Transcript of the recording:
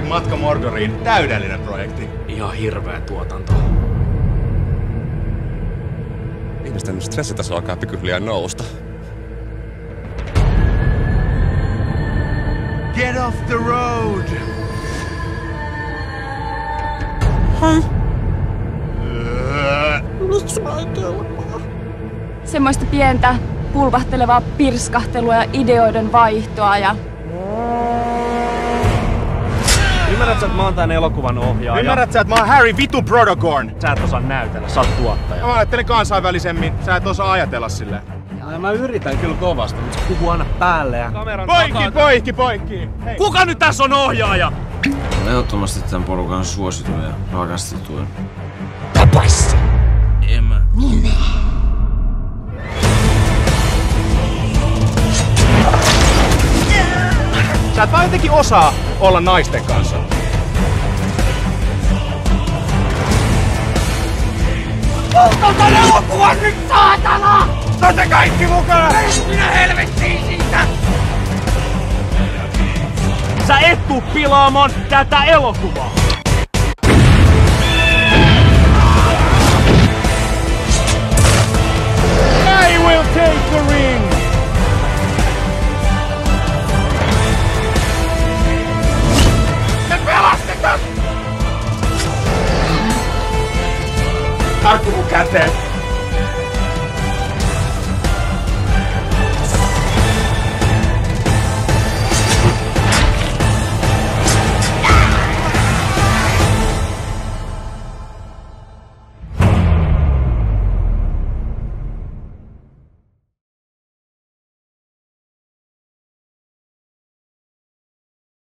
#Matka Mordoriin, täydellinen projekti. Ihan hirveä tuotanto. Ihmisten stressitaso alkaa pikkuhiljaa nousta. Get off the road! Semmoista pientä, pulpahtelevaa pirskahtelua ja ideoiden vaihtoa ja... Ymmärrätkö, että mä oon tän elokuvan ohjaaja? Ymmärrätkö, että mä oon Harry Vitu Brodogorn? Sä et osaa näytellä, sä oot tuottaja. Mä ajattelin kansainvälisemmin, sä et osaa ajatella silleen. Mä yritän kyllä kovasti, mutta se puhuu aina päälle ja... Poikki! Hei. Kuka nyt tässä on ohjaaja? Ehdottomasti tämän porukan suosituin ja rakastetuin. Tapaissa! En mä... Sä et vaan jotenkin osaa olla naisten kanssa. Polta elokuvan nyt, saatana! Saatte kaikki mukaan! Minä helvettiin siitä! Sä et tuu pilaamaan tätä elokuvaa! I will take the ring! Me pelastetaan! Tarttu mun käteen!